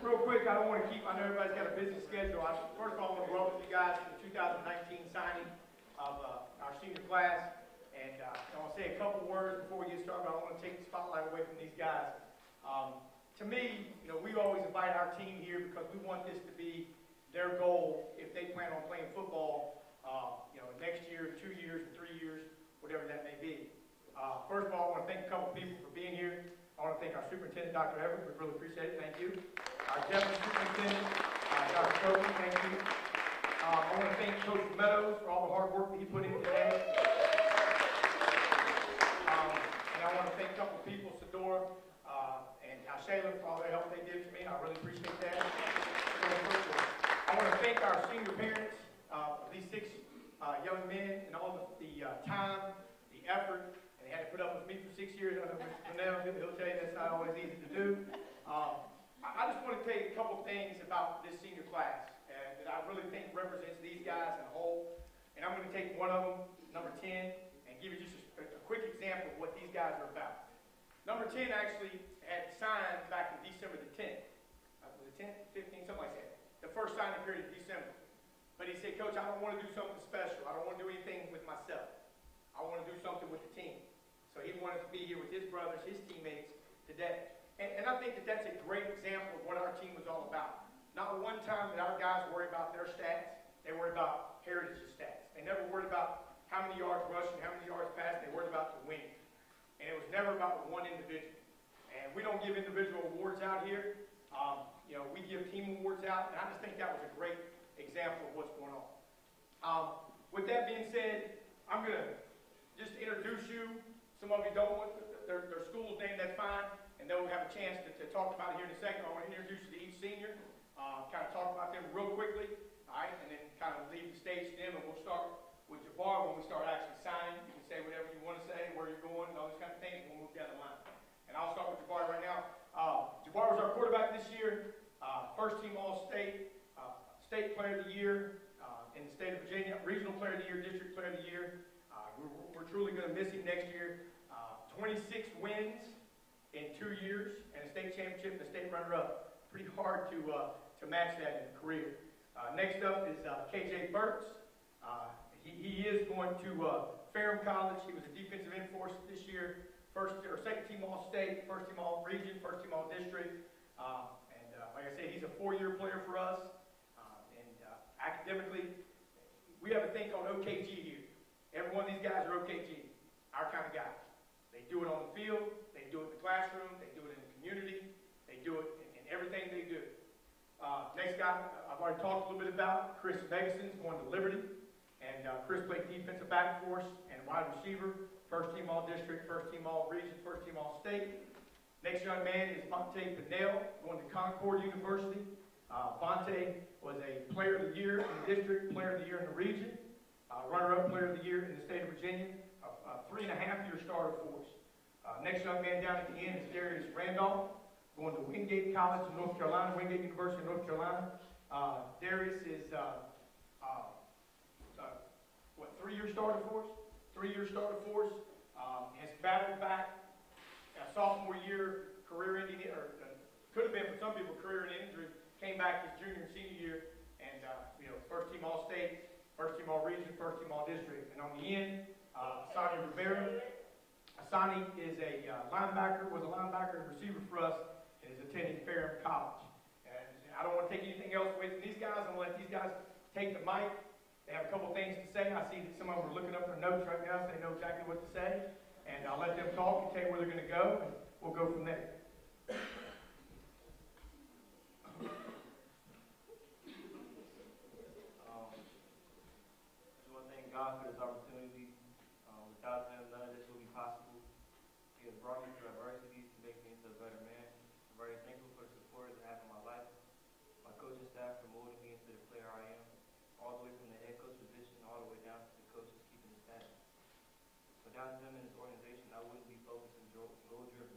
real quick, I don't want to keep, I know everybody's got a busy schedule. First of all, I want to welcome you guys to the 2019 signing of our senior class. And I want to say a couple words before we get started. I don't want to take the spotlight away from these guys. To me, we always invite our team here because we want this to be their goal if they plan on playing football, next year, 2 years, 3 years, whatever that may be. First of all, I want to thank a couple people for being here. I want to thank our superintendent, Dr. Everett. We really appreciate it. Thank you. Our deputy superintendent, Dr. Copeland. Thank you. I want to thank Coach Meadows for all the hard work that he put in today. And I want to thank a couple of people, Sadora and Shayla, for all the help they did for me. I really appreciate that. I want to thank our senior parents of these 6 young men and all the time, the effort. They had to put up with me for 6 years. I know Mr. Cornell, he'll tell you that's not always easy to do. I just want to tell you a couple things about this senior class that I really think represents these guys in a whole. And I'm going to take one of them, number 10, and give you just a quick example of what these guys are about. Number 10 actually had signed back in December the 10th. Was it 10th, 15th, something like that. The first signing period of December. But he said, Coach, I don't want to do something special. I don't want to do anything with myself. I want to do something with the team. So he wanted to be here with his brothers, his teammates today. And I think that that's a great example of what our team was all about. Not one time did our guys worry about their stats. They worried about Heritage's stats. They never worried about how many yards rushing, how many yards passing. They worried about the winning. And it was never about one individual. And we don't give individual awards out here. We give team awards out. And I just think that was a great example of what's going on. With that being said, I'm going to just introduce you. Some of you don't want their school's name, that's fine, and they'll have a chance to talk about it here in a second. I want to introduce you to each senior, kind of talk about them real quickly, all right, and then kind of leave the stage to them, and we'll start with Jabbar when we start actually signing. You can say whatever you want to say, where you're going, and all those kind of things, and we'll move down the line. And I'll start with Jabbar right now. Jabbar was our quarterback this year, first team All-State, State Player of the Year in the state of Virginia, Regional Player of the Year, District Player of the Year. We're truly going to miss him next year. 26 wins in 2 years and a state championship and a state runner-up. Pretty hard to match that in a career. Next up is KJ Burks. He is going to Ferrum College. He was a defensive end force this year. Second team All-State, first team All-Region, first team All-District. Like I said, he's a 4-year player for us. Academically, we have a thing called OKG here. Every one of these guys are OKG, our kind of guys. They do it on the field, they do it in the classroom, they do it in the community, they do it in everything they do. Next guy I've already talked a little bit about, Chris Megason's going to Liberty. And Chris played defensive back for us and wide receiver, first team All-District, first team All-Region, first team All-State. Next young man is Bonte Pinnell, going to Concord University. Bonte was a player of the year in the district, player of the year in the region, runner-up player of the year in the state of Virginia, a 3.5-year starter for us. Next young man down at the end is Darius Randolph, going to Wingate College in North Carolina, Wingate University in North Carolina. Darius is, 3-year starter for us? 3-year starter for us. Has battled back a sophomore year, career-ending, or could have been for some people career-ending injury, came back his junior and senior year, and first team All-State, first team All-Region, first team All-District. And on the end, Asani Rivera. Asani is a linebacker, was a linebacker and receiver for us, and is attending Ferrum College. And I don't want to take anything else away from these guys. I'm going to let these guys take the mic. They have a couple things to say. I see that some of them are looking up their notes right now, so they know exactly what to say. And I'll let them talk and tell you where they're going to go, and we'll go from there. I just want to thank God for this opportunity. Without Him, none of this would be possible. He has brought me through adversity to make me into a better man. I'm very thankful for the support I have in my life. My coaching staff for molding me into the player I am, all the way from the head coach position all the way down to the coaches keeping the status. Without them in this organization, I wouldn't be focused and goal-driven.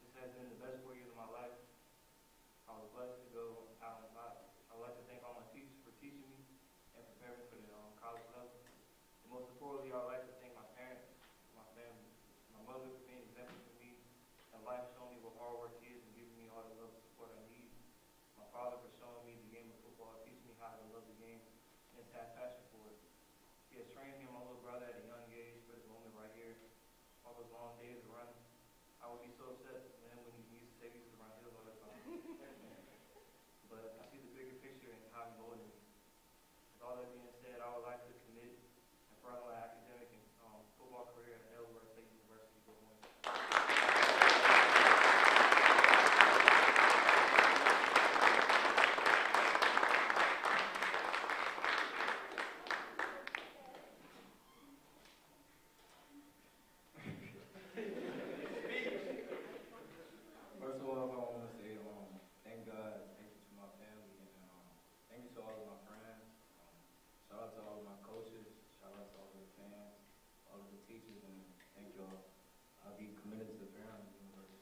This has been the best 4 years of my life. I was blessed to go out on top. I would like to thank all my teachers for teaching me and preparing me for the college level. And most importantly, I would like to thank my parents, my family, my mother for being an example for me, and life showing me what hard work is and giving me all the love and support I need. and to have passion for it. He has trained me and my little brother at a young age for this moment right here. All those long days of running. I would be so upset, man, when he used to say he used to run hills all the time. But I see the bigger picture and how he molded me. With all that being said, I would like to commit and further my academic and football career at Lynchburg State University for one. First of all, I want to say thank God, thank you to my family, and thank you to all of my friends. Shout out to all of my coaches, shout out to all of the fans, all of the teachers, and thank y'all. I'll be committed to Fairhaven University.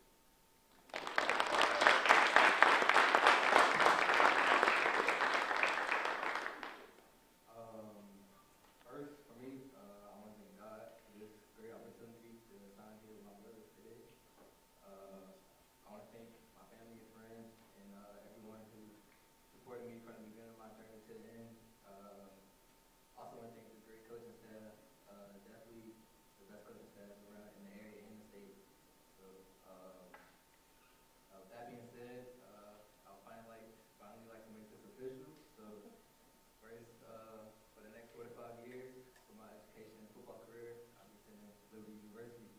First, for me, I want to thank God for this great opportunity to sign here with my brother today. I want to thank my family and friends and everyone who supported me from the beginning of my journey to the end. Also want to thank the great coaching staff, definitely the best coaching staff around in the area and the state. So that being said, I'll finally like to make this official. So first, for the next 45 years for my education and football career, I'll be attending Liberty University.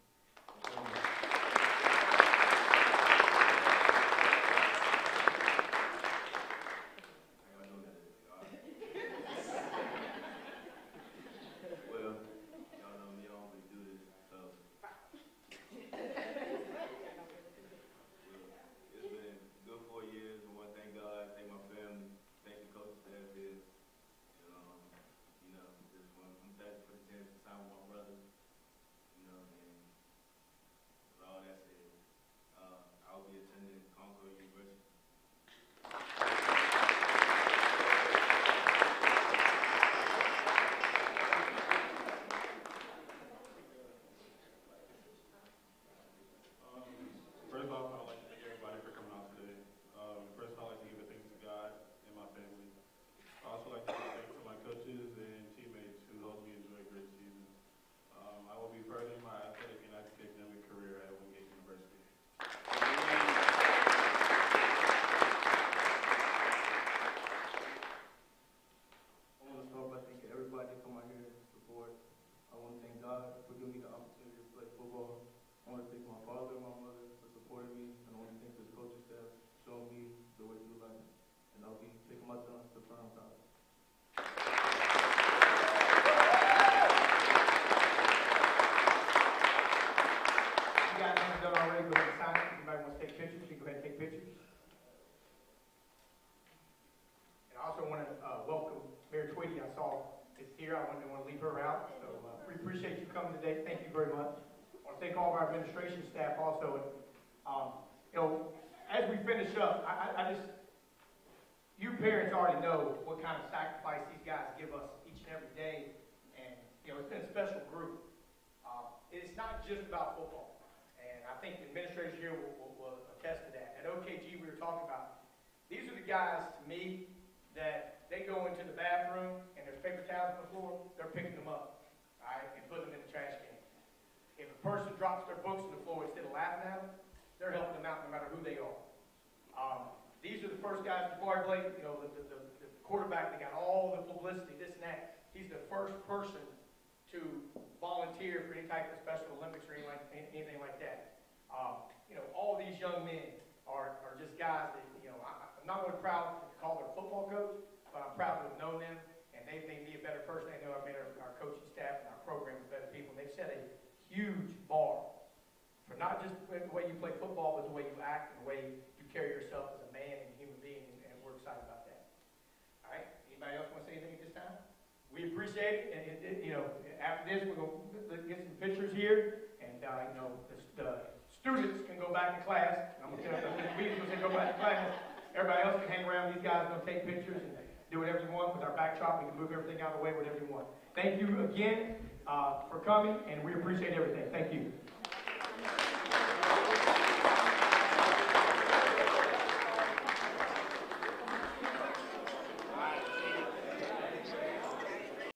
First off, I'd like to thank everybody for coming out today. First, I'd like to give a thanks to God and my family. I'd also like to give thanks to my coaches and teammates who helped me enjoy a great season. I will be furthering my athletic and academic career at Wingate University. I want to start by thanking everybody for my here support. I want to thank God for giving me the opportunity to play football. I want to thank my father and my mother for supporting me, and I want to thank this coaching staff for showing me the way to life. And I'll be taking my time to firm college. You guys haven't done already, go ahead and sign it. Anybody wants to take pictures, you can go ahead and take pictures. And I also want to welcome Mayor Twitty. I saw is here. I didn't want to leave her out. So we appreciate you coming today. Thank you very much. I want to thank all of our administration staff also. And, as we finish up, I just, you parents already know what kind of sacrifice these guys give us each and every day. And, it's been a special group. It's not just about football. And I think the administrators here will attest to that. At OKG, we were talking about, these are the guys, to me, that they go into the bathroom and there's paper towels on the floor, they're picking them up, all right, and putting them in the trash can. If a person drops their books on the floor, instead of laughing at them, they're helping them out no matter who they are. These are the first guys before I played, the quarterback that got all the publicity, this and that. He's the first person to volunteer for any type of Special Olympics or anything like that. All these young men are just guys that, I'm not really proud to call their football coach, but I'm proud to have known them, and they've made me a better person. They know I've made our coaching staff and our program better people. And they've set a huge bar for not just the way you play football, but the way you act and the way you carry yourself as a man and a human being, and we're excited about that. All right? Anybody else want to say anything at this time? We appreciate it, and after this, we're going to get some pictures here, and the students can go back to class. I'm going to tell them we can go back to class. Everybody else can hang around. These guys are going to take pictures and do whatever you want with our backdrop. We can move everything out of the way, whatever you want. Thank you again for coming, and we appreciate everything. Thank you.